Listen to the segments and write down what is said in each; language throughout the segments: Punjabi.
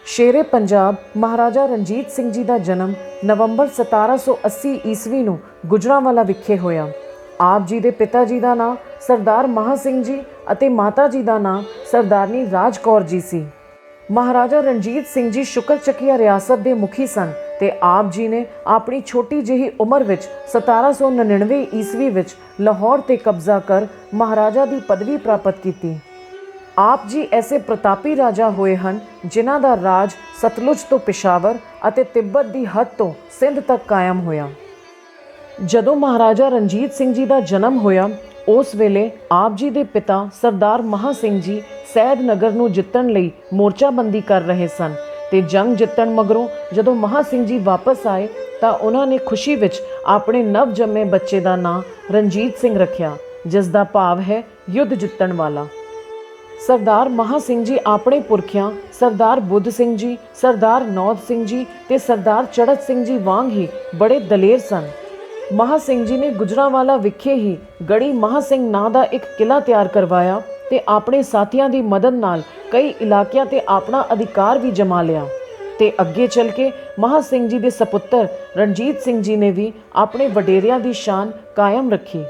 शेरे पंजाब महाराजा रणजीत सिंह जी का जन्म नवंबर 1780 ईस्वी ਨੂੰ ਗੁਜਰਾਂਵਾਲਾ ਵਿਖੇ ਹੋਇਆ। ਆਪ ਜੀ ਦੇ ਪਿਤਾ ਜੀ ਦਾ ਨਾਂ ਸਰਦਾਰ ਮਹਾਂ ਸਿੰਘ ਜੀ ਅਤੇ ਮਾਤਾ ਜੀ ਦਾ ਨਾਂ ਸਰਦਾਰਨੀ ਰਾਜ ਕੌਰ ਜੀ ਸੀ। महाराजा रणजीत सिंह जी शुक्र चकिया रियासत के मुखी सन ते आप जी ने अपनी छोटी जिही उम्र विच 1799 ईस्वी विच लाहौर ते कब्जा कर महाराजा की पदवी प्राप्त की। आप जी ऐसे प्रतापी राजा होए हन जिन्हां दा राज सतलुज तो पिशावर अते तिब्बत की हद तो सिंध तक कायम होया। जदों महाराजा रणजीत सिंह जी का जन्म होया उस वेले आप जी के पिता सरदार महा सिंह जी सैद नगर नूं जितण लई मोर्चाबंदी कर रहे सन ते जंग जितण मगरों जदों महा सिंह जी वापस आए तां उन्हां ने खुशी विच अपने नव जम्मे बच्चे का नां रणजीत सिंह रखिया, जिस दा भाव है युद्ध जितण वाला। सरदार महा सिंह जी अपने पुरखियां सरदार बुद्ध सिंह जी, सरदार नौद सिंह जी ते सरदार चढ़त सिंह जी वांग ही बड़े दलेर सन। महा सिंह जी ने गुजरांवाला विखे ही गढ़ी महा सिंह नां दा एक किला तैयार करवाया ते अपने साथियों की मदद नाल कई इलाकों ते अपना अधिकार भी जमा लिया ते अगे चल के महा सिंह जी के सपुत्र रणजीत सिंह जी ने भी अपने वडेरियां की शान कायम रखी।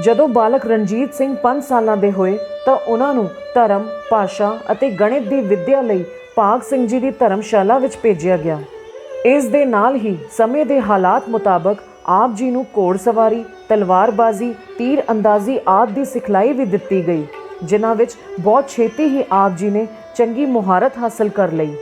जदों बालक रणजीत सिंह 5 साल के होए तो उन्होंने धर्म, भाषा अते गणित की विद्या लई भाग सिंह जी की धर्मशाला विच भेजिया गया। इस दे नाल ही समय के हालात मुताबक आप जी नूं घोड़ सवारी, तलवारबाजी, तीर अंदाजी आदि की सिखलाई भी दिती गई, जिन्हां विच बहुत छेती ही आप जी ने चंगी मुहारत हासिल कर लई।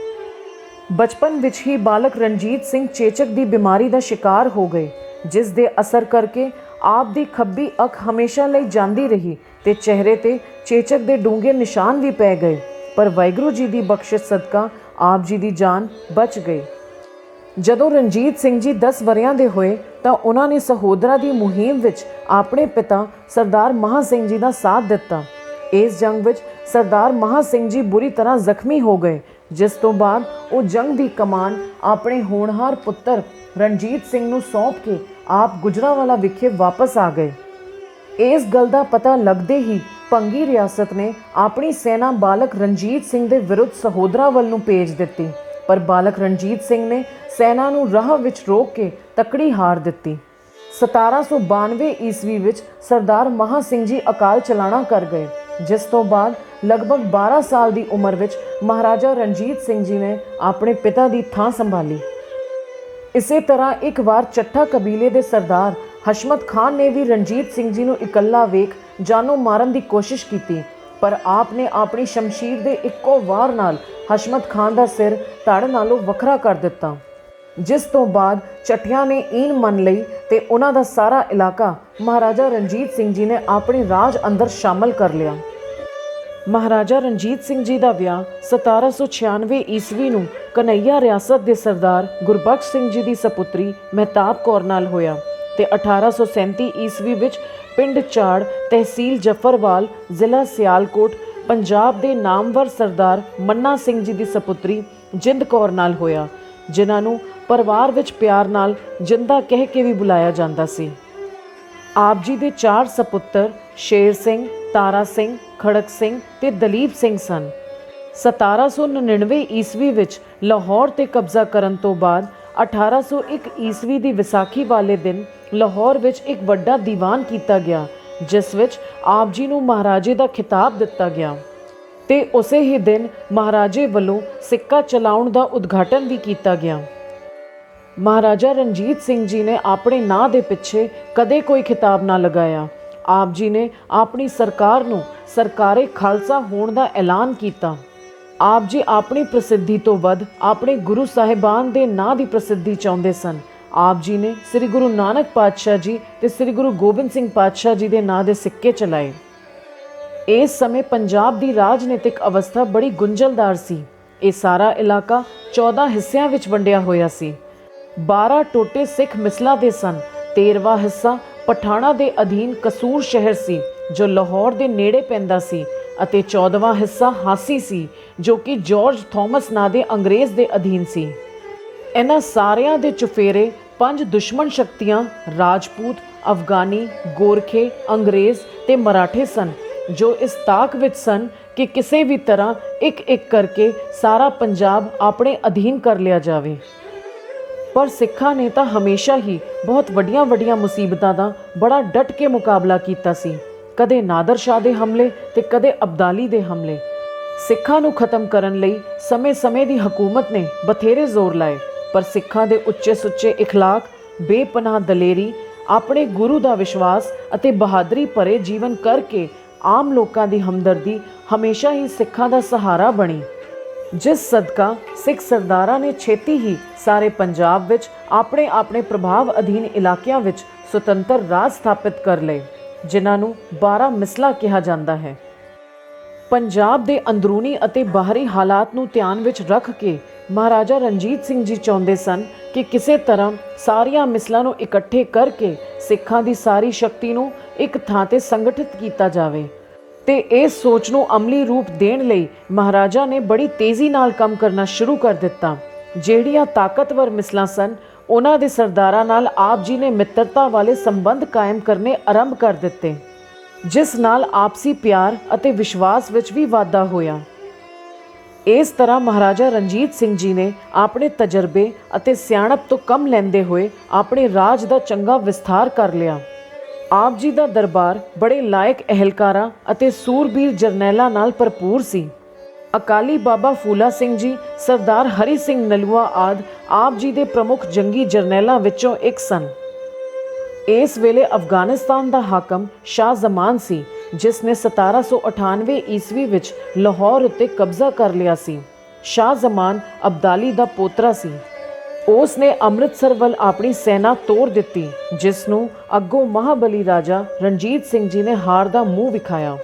बचपन विच ही बालक रणजीत सिंह चेचक की बीमारी का शिकार हो गए, जिस दे असर करके आप दी खब्बी अख हमेशा लई जांदी रही ते चेहरे ते चेचक दे डूंगे निशान भी पै गए, पर वाहिगुरू जी की बख्शिश सदका आप जी की जान बच गई। जदों रणजीत सिंह जी 10 वरियां दे होए तो उन्होंने सहोदरा की मुहिम विच अपने पिता सरदार महा सिंह जी का साथ दिता। इस जंग विच सरदार महा सिंह जी बुरी तरह जख्मी हो गए, जिस तो बाद वो जंग की कमान अपने होनहार पुत्र रणजीत सिंह नूं सौंप के आप गुजरांवाला विखे वापस आ गए। इस गल का पता लगते ही भंगी रियासत ने अपनी सेना बालक रणजीत सिंह के विरुद्ध सहोदरा वल नूं भेज दिती, पर बालक रणजीत सिंह ने सेना नूं राह विच रोक के तकड़ी हार दिती। 1792 ईस्वी विच सरदार महा सिंह जी अकाल चलाना कर गए, जिस तो बाद लगभग 12 साल की उम्र विच महाराजा रणजीत सिंह जी ने अपने पिता की थां संभाली। इसे तरह एक बार चट्ठा कबीले के सरदार हशमत खान ने भी रणजीत सिंह जी नूं इकल्ला वेख जानो मारन की कोशिश की, पर आपने अपनी शमशीर के इक्को वार नाल हशमत खान का सिर धड़ नालों वखरा कर दिता, जिस तो बाद चट्टियां ने ईन मन लई ते उन्हां दा सारा इलाका महाराजा रणजीत सिंह जी ने अपने राज अंदर शामिल कर लिया। महाराजा रणजीत सिंह जी का विआह 1796 ईस्वी नूं कन्हैया रियासत के सरदार गुरबख्श सिंह जी की सपुत्री महताब कौर नाल होया ते 1837 ईस्वी विच पिंड चाड़ तहसील जफरवाल जिला सियालकोट पंजाब के नामवर सरदार मन्ना सिंह जी की सपुत्री जिंद कौर नाल होया, जिन्हां नूं परिवार विच प्यार नाल जिंदा कह के भी बुलाया जाता सी। आप जी के 4 सपुत्र शेर सिंह, तारा सिंह, खड़क सिंह ते दलीप सिंह सन। 1799 ईस्वी विच लाहौर ते कब्जा करन तो बाद 1801 ईस्वी की विसाखी वाले दिन लाहौर विच एक वड्डा दीवान किया गया, जिस विच आप जी नूं महाराजे का खिताब दिता गया ते उसे ही दिन महाराजे वालों सिक्का चलाउण का उद्घाटन भी किया गया। महाराजा रणजीत सिंह जी ने अपने नां दे पिछे कदे कोई खिताब ना लगाया। आप जी ने अपनी सरकार नूं सरकारे खालसा होण दा ऐलान किया। आप जी अपनी प्रसिद्धि तो वध अपने गुरु साहिबान दे नां दी प्रसिद्धि चाहुंदे सन। आप जी ने श्री गुरु नानक पातशाह जी ते श्री गुरु गोबिंद सिंह पातशाह जी दे नां दे सिक्के चलाए। इस समय पंजाब की राजनीतिक अवस्था बड़ी गुंझलदार सी। ये सारा इलाका 14 हिस्सियां विच वंडिया होया सी। 12 टोटे सिख मिसला दे सन। 13वां हिस्सा पठाणा के अधीन कसूर शहर सी जो लाहौर के नेड़े पैंदा सी अते 14वां हिस्सा हासी सी जो कि जॉर्ज थॉमस नां दे अंग्रेज़ के अधीन सी। इन्हां सारियां दे चुफेरे 5 दुश्मन शक्तियां राजपूत, अफगानी, गोरखे, अंग्रेज़ ते मराठे सन जो इस ताक विच सन ਕਿ ਕਿਸੇ ਵੀ ਤਰ੍ਹਾਂ ਇੱਕ ਕਰਕੇ ਸਾਰਾ ਪੰਜਾਬ ਆਪਣੇ ਅਧੀਨ ਕਰ ਲਿਆ ਜਾਵੇ। ਪਰ ਸਿੱਖਾਂ ਨੇ ਤਾਂ ਹਮੇਸ਼ਾ ਹੀ ਬਹੁਤ ਵੱਡੀਆਂ ਮੁਸੀਬਤਾਂ ਦਾ ਬੜਾ ਡਟ ਕੇ ਮੁਕਾਬਲਾ ਕੀਤਾ ਸੀ। ਕਦੇ ਨਾਦਰ ਸ਼ਾਹ ਦੇ ਹਮਲੇ ਤੇ ਕਦੇ ਅਬਦਾਲੀ ਦੇ ਹਮਲੇ। ਸਿੱਖਾਂ ਨੂੰ ਖਤਮ ਕਰਨ ਲਈ ਸਮੇਂ ਦੀ ਹਕੂਮਤ ਨੇ ਬਥੇਰੇ ਜ਼ੋਰ ਲਾਏ, ਪਰ ਸਿੱਖਾਂ ਦੇ ਉੱਚੇ ਸੁੱਚੇ ਇਖਲਾਕ, ਬੇਪਨਾਹ ਦਲੇਰੀ, ਆਪਣੇ ਗੁਰੂ ਦਾ ਵਿਸ਼ਵਾਸ ਅਤੇ ਬਹਾਦਰੀ ਭਰੇ ਜੀਵਨ ਕਰਕੇ ਆਮ ਲੋਕਾਂ ਦੀ ਹਮਦਰਦੀ ਹਮੇਸ਼ਾ ਹੀ ਸਿੱਖਾਂ ਦਾ ਸਹਾਰਾ ਬਣੀ, ਜਿਸ ਸਦਕਾ ਸਿੱਖ ਸਰਦਾਰਾਂ ਨੇ ਛੇਤੀ ਹੀ ਸਾਰੇ ਪੰਜਾਬ ਵਿੱਚ ਆਪਣੇ ਪ੍ਰਭਾਵ ਅਧੀਨ ਇਲਾਕਿਆਂ ਵਿੱਚ ਸੁਤੰਤਰ ਰਾਜ ਸਥਾਪਿਤ ਕਰ ਲਏ, ਜਿਨ੍ਹਾਂ ਨੂੰ 12 ਮਿਸਲਾਂ ਕਿਹਾ ਜਾਂਦਾ ਹੈ। ਪੰਜਾਬ ਦੇ ਅੰਦਰੂਨੀ ਅਤੇ ਬਾਹਰੀ ਹਾਲਾਤ ਨੂੰ ਧਿਆਨ ਵਿੱਚ ਰੱਖ ਕੇ ਮਹਾਰਾਜਾ ਰਣਜੀਤ ਸਿੰਘ ਜੀ ਚਾਹੁੰਦੇ ਸਨ ਕਿ ਕਿਸੇ ਤਰ੍ਹਾਂ ਸਾਰੀਆਂ ਮਿਸਲਾਂ ਨੂੰ ਇਕੱਠੇ ਕਰਕੇ ਸਿੱਖਾਂ ਦੀ ਸਾਰੀ ਸ਼ਕਤੀ ਨੂੰ ਇੱਕ ਥਾਂ ਤੇ ਸੰਗਠਿਤ ਕੀਤਾ ਜਾਵੇ। ਤੇ ਇਸ ਸੋਚ ਨੂੰ ਅਮਲੀ ਰੂਪ ਦੇਣ ਲਈ ਮਹਾਰਾਜਾ ਨੇ ਬੜੀ ਤੇਜ਼ੀ ਨਾਲ ਕੰਮ ਕਰਨਾ ਸ਼ੁਰੂ ਕਰ ਦਿੱਤਾ। ਜਿਹੜੀਆਂ ਤਾਕਤਵਰ ਮਿਸਲਾਂ ਸਨ, ਉਹਨਾਂ ਦੇ ਸਰਦਾਰਾਂ ਨਾਲ ਆਪ ਜੀ ਨੇ ਮਿੱਤਰਤਾ ਵਾਲੇ ਸੰਬੰਧ ਕਾਇਮ ਕਰਨੇ ਆਰੰਭ ਕਰ ਦਿੱਤੇ, ਜਿਸ ਨਾਲ ਆਪਸੀ ਪਿਆਰ ਅਤੇ ਵਿਸ਼ਵਾਸ ਵਿੱਚ ਵੀ ਵਾਧਾ ਹੋਇਆ। ਇਸ ਤਰ੍ਹਾਂ ਮਹਾਰਾਜਾ ਰਣਜੀਤ ਸਿੰਘ ਜੀ ਨੇ ਆਪਣੇ ਤਜਰਬੇ ਅਤੇ ਸਿਆਣਪ ਤੋਂ ਕੰਮ ਲੈਂਦੇ ਹੋਏ ਆਪਣੇ ਰਾਜ ਦਾ ਚੰਗਾ ਵਿਸਥਾਰ ਕਰ ਲਿਆ। ਆਪ ਜੀ ਦਾ ਦਰਬਾਰ ਬੜੇ ਲਾਇਕ ਅਹਿਲਕਾਰਾਂ ਅਤੇ ਸੂਰਬੀਰ ਜਰਨੈਲਾਂ ਨਾਲ ਭਰਪੂਰ ਸੀ। ਅਕਾਲੀ ਬਾਬਾ ਫੂਲਾ ਸਿੰਘ ਜੀ, ਸਰਦਾਰ ਹਰੀ ਸਿੰਘ ਨਲੂਆ ਆਦਿ ਆਪ ਜੀ ਦੇ ਪ੍ਰਮੁੱਖ ਜੰਗੀ ਜਰਨੈਲਾਂ ਵਿੱਚੋਂ ਇੱਕ ਸਨ। ਇਸ ਵੇਲੇ ਅਫਗਾਨਿਸਤਾਨ ਦਾ ਹਾਕਮ ਸ਼ਾਹ ਜ਼ਮਾਨ ਸੀ, ਜਿਸ ਨੇ 1798 ਈਸਵੀ ਵਿੱਚ ਲਾਹੌਰ ਉੱਤੇ ਕਬਜ਼ਾ ਕਰ ਲਿਆ ਸੀ। ਸ਼ਾਹ ਜ਼ਮਾਨ ਅਬਦਾਲੀ ਦਾ ਪੋਤਰਾ ਸੀ। ਉਸ ਨੇ ਅੰਮ੍ਰਿਤਸਰ ਵੱਲ ਆਪਣੀ ਸੈਨਾ ਤੋਰ ਦਿੱਤੀ, ਜਿਸ ਨੂੰ ਅੱਗੋਂ ਮਹਾਬਲੀ ਰਾਜਾ ਰਣਜੀਤ ਸਿੰਘ ਜੀ ਨੇ ਹਾਰ ਦਾ ਮੂੰਹ ਵਿਖਾਇਆ।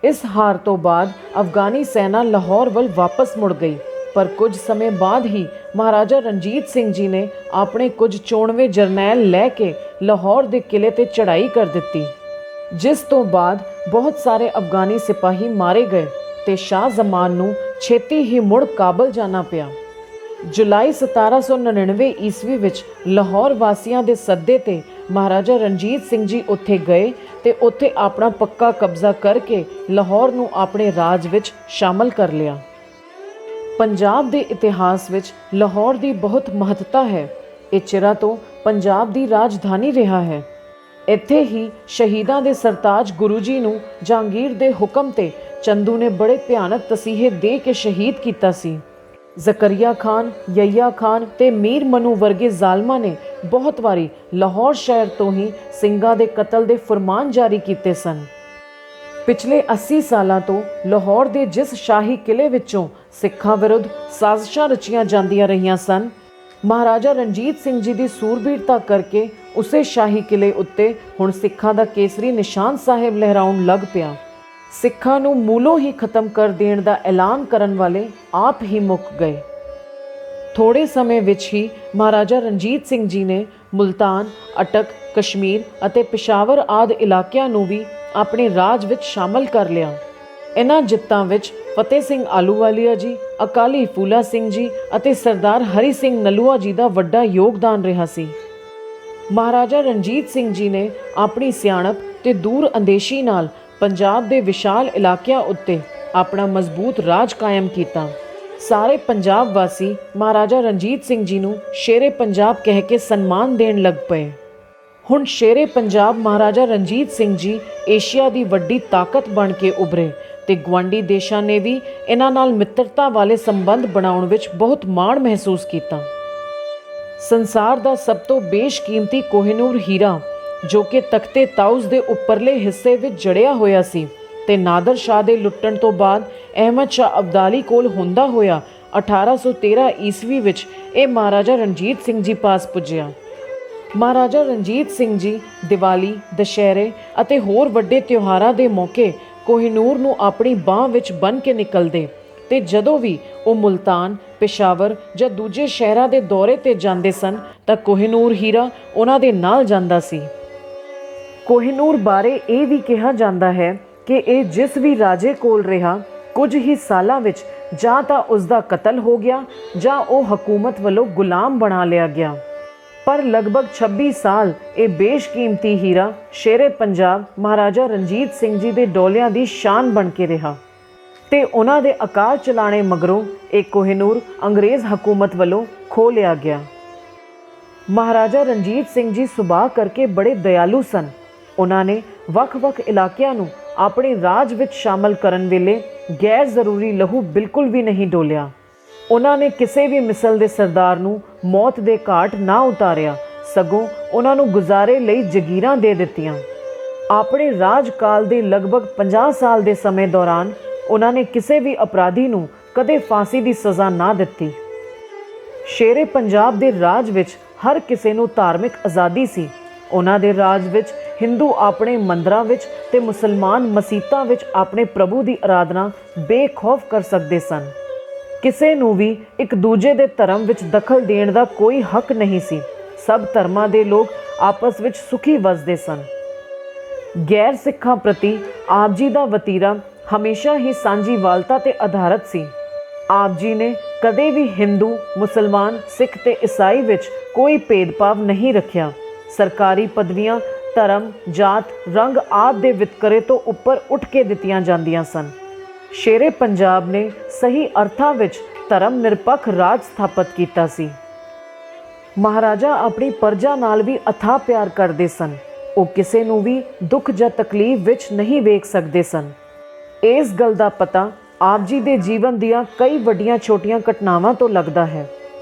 ਇਸ ਹਾਰ ਤੋਂ ਬਾਅਦ ਅਫਗਾਨੀ ਸੈਨਾ ਲਾਹੌਰ ਵੱਲ ਵਾਪਸ ਮੁੜ ਗਈ, ਪਰ ਕੁਝ ਸਮੇਂ ਬਾਅਦ ਹੀ ਮਹਾਰਾਜਾ ਰਣਜੀਤ ਸਿੰਘ ਜੀ ਨੇ ਆਪਣੇ ਕੁਝ ਚੋਣਵੇਂ ਜਰਨੈਲ ਲੈ ਕੇ ਲਾਹੌਰ ਦੇ ਕਿਲੇ ਤੇ ਚੜ੍ਹਾਈ ਕਰ ਦਿੱਤੀ, ਜਿਸ ਤੋਂ ਬਾਅਦ ਬਹੁਤ ਸਾਰੇ ਅਫਗਾਨੀ ਸਿਪਾਹੀ ਮਾਰੇ ਗਏ ਤੇ ਸ਼ਾਹ ਜ਼ਮਾਨ ਨੂੰ ਛੇਤੀ ਹੀ ਮੁੜ ਕਾਬਲ ਜਾਣਾ ਪਿਆ। ਜੁਲਾਈ 1799 ਈਸਵੀ ਵਿੱਚ ਲਾਹੌਰ ਵਾਸੀਆਂ ਦੇ ਸੱਦੇ ਤੇ ਮਹਾਰਾਜਾ ਰਣਜੀਤ ਸਿੰਘ ਜੀ ਉੱਥੇ ਗਏ ਤੇ ਉੱਥੇ ਆਪਣਾ ਪੱਕਾ ਕਬਜ਼ਾ ਕਰਕੇ ਲਾਹੌਰ ਨੂੰ ਆਪਣੇ ਰਾਜ ਵਿੱਚ ਸ਼ਾਮਲ ਕਰ ਲਿਆ। ਪੰਜਾਬ ਦੇ ਇਤਿਹਾਸ ਵਿੱਚ ਲਾਹੌਰ ਦੀ ਬਹੁਤ ਮਹੱਤਤਾ ਹੈ। ਇਹ ਚਿਰਾਂ ਤੋਂ ਪੰਜਾਬ ਦੀ ਰਾਜਧਾਨੀ ਰਿਹਾ ਹੈ। ਇੱਥੇ ਹੀ ਸ਼ਹੀਦਾਂ ਦੇ ਸਰਤਾਜ ਗੁਰੂ ਜੀ ਨੂੰ ਜਹਾਂਗੀਰ ਦੇ ਹੁਕਮ ਤੇ ਚੰਦੂ ਨੇ ਬੜੇ ਭਿਆਨਕ ਤਸੀਹੇ ਦੇ ਕੇ ਸ਼ਹੀਦ ਕੀਤਾ ਸੀ। ਜ਼ਕਰੀਆ ਖਾਨ, ਯਹੀਆ ਖਾਨ ਤੇ ਮੀਰ ਮਨੂ ਵਰਗੇ ਜ਼ਾਲਮਾਂ ਨੇ ਬਹੁਤ ਵਾਰੀ ਲਾਹੌਰ ਸ਼ਹਿਰ ਤੋਂ ਹੀ ਸਿੰਘਾਂ ਦੇ ਕਤਲ ਦੇ ਫਰਮਾਨ ਜਾਰੀ ਕੀਤੇ ਸਨ। ਪਿਛਲੇ 80 ਸਾਲਾਂ ਤੋਂ ਲਾਹੌਰ ਦੇ ਜਿਸ ਸ਼ਾਹੀ ਕਿਲੇ ਵਿੱਚੋਂ ਸਿੱਖਾਂ ਵਿਰੁੱਧ ਸਾਜ਼ਿਸ਼ਾਂ ਰਚੀਆਂ ਜਾਂਦੀਆਂ ਰਹੀਆਂ ਸਨ, ਮਹਾਰਾਜਾ ਰਣਜੀਤ ਸਿੰਘ ਜੀ ਦੀ ਸੂਰਬੀਰਤਾ ਕਰਕੇ ਉਸੇ ਸ਼ਾਹੀ ਕਿਲੇ ਉੱਤੇ ਹੁਣ ਸਿੱਖਾਂ ਦਾ ਕੇਸਰੀ ਨਿਸ਼ਾਨ ਸਾਹਿਬ ਲਹਿਰਾਉਣ ਲੱਗ ਪਿਆ। ਸਿੱਖਾਂ ਨੂੰ ਮੂਲੋਂ ਹੀ ਖਤਮ ਕਰ ਦੇਣ ਦਾ ਐਲਾਨ ਕਰਨ ਵਾਲੇ ਆਪ ਹੀ ਮੁੱਕ ਗਏ। ਥੋੜੇ ਸਮੇਂ ਵਿੱਚ ਹੀ ਮਹਾਰਾਜਾ ਰਣਜੀਤ ਸਿੰਘ ਜੀ ਨੇ ਮੁਲਤਾਨ, ਅਟਕ, ਕਸ਼ਮੀਰ ਅਤੇ ਪਿਸ਼ਾਵਰ ਆਦਿ ਇਲਾਕਿਆਂ ਨੂੰ ਵੀ ਆਪਣੇ ਰਾਜ ਵਿੱਚ ਸ਼ਾਮਲ ਕਰ ਲਿਆ। ਇਹਨਾਂ ਜਿੱਤਾਂ ਵਿੱਚ ਫਤਿਹ ਸਿੰਘ ਆਹਲੂਵਾਲੀਆ ਜੀ, ਅਕਾਲੀ ਫੂਲਾ ਸਿੰਘ ਜੀ ਅਤੇ ਸਰਦਾਰ ਹਰੀ ਸਿੰਘ ਨਲੂਆ ਜੀ ਦਾ ਵੱਡਾ ਯੋਗਦਾਨ ਰਿਹਾ ਸੀ। ਮਹਾਰਾਜਾ ਰਣਜੀਤ ਸਿੰਘ ਜੀ ਨੇ ਆਪਣੀ ਸਿਆਣਪ ਤੇ ਦੂਰ ਅੰਦੇਸ਼ੀ ਨਾਲ ਪੰਜਾਬ ਦੇ ਵਿਸ਼ਾਲ ਇਲਾਕਿਆਂ ਉੱਤੇ ਆਪਣਾ ਮਜ਼ਬੂਤ ਰਾਜ ਕਾਇਮ ਕੀਤਾ। ਸਾਰੇ ਪੰਜਾਬ ਵਾਸੀ ਮਹਾਰਾਜਾ ਰਣਜੀਤ ਸਿੰਘ ਜੀ ਨੂੰ ਸ਼ੇਰੇ ਪੰਜਾਬ ਕਹਿ ਕੇ ਸਨਮਾਨ ਦੇਣ ਲੱਗ ਪਏ। ਹੁਣ ਸ਼ੇਰੇ ਪੰਜਾਬ ਮਹਾਰਾਜਾ ਰਣਜੀਤ ਸਿੰਘ ਜੀ ਏਸ਼ੀਆ ਦੀ ਵੱਡੀ ਤਾਕਤ ਬਣ ਕੇ ਉਭਰੇ ਤੇ ਗੁਆਂਢੀ ਦੇਸ਼ਾਂ ਨੇ ਵੀ ਇਹਨਾਂ ਨਾਲ ਮਿੱਤਰਤਾ ਵਾਲੇ ਸੰਬੰਧ ਬਣਾਉਣ ਵਿੱਚ ਬਹੁਤ ਮਾਣ ਮਹਿਸੂਸ ਕੀਤਾ। ਸੰਸਾਰ ਦਾ ਸਭ ਤੋਂ ਬੇਸ਼ਕੀਮਤੀ ਕੋਹਿਨੂਰ ਹੀਰਾ, ਜੋ ਕਿ ਤਖਤੇ ਤਾਊਸ ਦੇ ਉੱਪਰਲੇ ਹਿੱਸੇ ਵਿੱਚ ਜੜਿਆ ਹੋਇਆ ਸੀ ਤੇ ਨਾਦਰ ਸ਼ਾਹ ਦੇ ਲੁੱਟਣ ਤੋਂ ਬਾਅਦ ਅਹਿਮਦ ਸ਼ਾਹ ਅਬਦਾਲੀ ਕੋਲ ਹੁੰਦਾ ਹੋਇਆ 1813 ਈਸਵੀ ਵਿੱਚ ਇਹ ਮਹਾਰਾਜਾ ਰਣਜੀਤ ਸਿੰਘ ਜੀ ਪਾਸ ਪੁੱਜਿਆ। ਮਹਾਰਾਜਾ ਰਣਜੀਤ ਸਿੰਘ ਜੀ ਦੀਵਾਲੀ, ਦੁਸ਼ਹਿਰੇ ਅਤੇ ਹੋਰ ਵੱਡੇ ਤਿਉਹਾਰਾਂ ਦੇ ਮੌਕੇ ਕੋਹਿਨੂਰ ਨੂੰ ਆਪਣੀ ਬਾਹ ਵਿੱਚ ਬੰਨ੍ਹ ਕੇ ਨਿਕਲਦੇ ਤੇ ਜਦੋਂ ਵੀ ਉਹ ਮੁਲਤਾਨ, ਪਿਸ਼ਾਵਰ ਜਾਂ ਦੂਜੇ ਸ਼ਹਿਰਾਂ ਦੇ ਦੌਰੇ ਤੇ ਜਾਂਦੇ ਸਨ ਤਾਂ ਕੋਹਿਨੂਰ ਹੀਰਾ ਉਹਨਾਂ ਦੇ ਨਾਲ ਜਾਂਦਾ ਸੀ। ਕੋਹਿਨੂਰ ਬਾਰੇ ਇਹ ਵੀ ਕਿਹਾ ਜਾਂਦਾ ਹੈ ਕਿ ਇਹ ਜਿਸ ਵੀ ਰਾਜੇ ਕੋਲ ਰਿਹਾ, ਕੁਝ ਹੀ ਸਾਲਾਂ ਵਿੱਚ ਜਾਂ ਤਾਂ ਉਸ ਦਾ ਕਤਲ ਹੋ ਗਿਆ ਜਾਂ ਉਹ ਹਕੂਮਤ ਵੱਲੋਂ ਗੁਲਾਮ ਬਣਾ ਲਿਆ ਗਿਆ। ਪਰ ਲਗਭਗ 26 ਸਾਲ ਇਹ ਬੇਸ਼ਕੀਮਤੀ ਹੀਰਾ ਸ਼ੇਰੇ ਪੰਜਾਬ ਮਹਾਰਾਜਾ ਰਣਜੀਤ ਸਿੰਘ ਜੀ ਦੇ ਡੋਲਿਆਂ ਦੀ ਸ਼ਾਨ ਬਣ ਕੇ ਰਿਹਾ। ਤੇ ਉਹਨਾਂ ਦੇ ਆਕਾਰ ਚਲਾਣੇ ਮਗਰੋਂ ਇਹ ਕੋਹਿਨੂਰ ਅੰਗਰੇਜ਼ ਹਕੂਮਤ ਵੱਲੋਂ ਖੋਹ ਲਿਆ ਗਿਆ। ਮਹਾਰਾਜਾ ਰਣਜੀਤ ਸਿੰਘ ਜੀ ਸੁਭਾਅ ਕਰਕੇ ਬੜੇ ਦਇਆਲੂ ਸਨ। ਉਹਨਾਂ ਨੇ ਵੱਖ-ਵੱਖ ਇਲਾਕਿਆਂ ਨੂੰ ਆਪਣੇ ਰਾਜ ਵਿੱਚ ਸ਼ਾਮਲ ਕਰਨ ਵੇਲੇ ਗੈਰ ਜ਼ਰੂਰੀ ਲਹੂ ਬਿਲਕੁਲ ਵੀ ਨਹੀਂ ਡੋਲਿਆ। ਉਹਨਾਂ ਨੇ ਕਿਸੇ ਵੀ ਮਿਸਲ ਦੇ ਸਰਦਾਰ ਨੂੰ ਮੌਤ ਦੇ ਘਾਟ ਨਾ ਉਤਾਰਿਆ, ਸਗੋਂ ਉਹਨਾਂ ਨੂੰ ਗੁਜ਼ਾਰੇ ਲਈ ਜਗੀਰਾਂ ਦੇ ਦਿੱਤੀਆਂ। ਆਪਣੇ ਰਾਜਕਾਲ ਦੇ ਲਗਭਗ 50 ਸਾਲ ਦੇ ਸਮੇਂ ਦੌਰਾਨ ਉਹਨਾਂ ਨੇ ਕਿਸੇ ਵੀ ਅਪਰਾਧੀ ਨੂੰ ਕਦੇ ਫਾਂਸੀ ਦੀ ਸਜ਼ਾ ਨਾ ਦਿੱਤੀ। ਸ਼ੇਰੇ ਪੰਜਾਬ ਦੇ ਰਾਜ ਵਿੱਚ ਹਰ ਕਿਸੇ ਨੂੰ ਧਾਰਮਿਕ ਆਜ਼ਾਦੀ ਸੀ। ਉਹਨਾਂ ਦੇ ਰਾਜ ਵਿੱਚ ਹਿੰਦੂ ਆਪਣੇ ਮੰਦਰਾਂ ਵਿੱਚ ਤੇ ਮੁਸਲਮਾਨ ਮਸੀਤਾਂ ਵਿੱਚ ਆਪਣੇ ਪ੍ਰਭੂ ਦੀ ਆਰਾਧਨਾ ਬੇਖੌਫ ਕਰ ਸਕਦੇ ਸਨ। ਕਿਸੇ ਨੂੰ ਵੀ ਇੱਕ ਦੂਜੇ ਦੇ ਧਰਮ ਵਿੱਚ ਦਖਲ ਦੇਣ ਦਾ ਕੋਈ ਹੱਕ ਨਹੀਂ ਸੀ। ਸਭ ਧਰਮਾਂ ਦੇ ਲੋਕ ਆਪਸ ਵਿੱਚ ਸੁਖੀ ਵਸਦੇ ਸਨ। ਗੈਰ ਸਿੱਖਾਂ ਪ੍ਰਤੀ ਆਪ ਜੀ ਦਾ ਵਤੀਰਾ ਹਮੇਸ਼ਾ ਹੀ ਸਾਂਝੀਵਾਲਤਾ ਤੇ ਆਧਾਰਿਤ ਸੀ। ਆਪ ਜੀ ਨੇ ਕਦੇ ਵੀ ਹਿੰਦੂ, ਮੁਸਲਮਾਨ, ਸਿੱਖ ਤੇ ਈਸਾਈ ਵਿੱਚ ਕੋਈ ਭੇਦਭਾਵ ਨਹੀਂ ਰੱਖਿਆ। ਸਰਕਾਰੀ ਪਦਵੀਆਂ ਧਰਮ, ਜਾਤ, ਰੰਗ ਆਦਿ ਦੇ ਵਿਤਕਰੇ ਤੋਂ ਉੱਪਰ ਉੱਠ ਕੇ ਦਿੱਤੀਆਂ ਜਾਂਦੀਆਂ ਸਨ। ਸ਼ੇਰੇ ਪੰਜਾਬ ਨੇ ਸਹੀ ਅਰਥਾਂ ਵਿੱਚ ਧਰਮ ਨਿਰਪੱਖ ਰਾਜ ਸਥਾਪਿਤ ਕੀਤਾ ਸੀ। ਮਹਾਰਾਜਾ ਆਪਣੀ ਪਰਜਾ ਨਾਲ ਵੀ ਅਥਾਹ ਪਿਆਰ ਕਰਦੇ ਸਨ। ਉਹ ਕਿਸੇ ਨੂੰ ਵੀ ਦੁੱਖ ਜਾਂ ਤਕਲੀਫ ਵਿੱਚ ਨਹੀਂ ਵੇਖ ਸਕਦੇ ਸਨ। ਇਸ ਗੱਲ ਦਾ ਪਤਾ ਆਪ ਜੀ ਦੇ ਜੀਵਨ ਦੀਆਂ ਕਈ ਵੱਡੀਆਂ ਛੋਟੀਆਂ ਘਟਨਾਵਾਂ ਤੋਂ ਲੱਗਦਾ ਹੈ।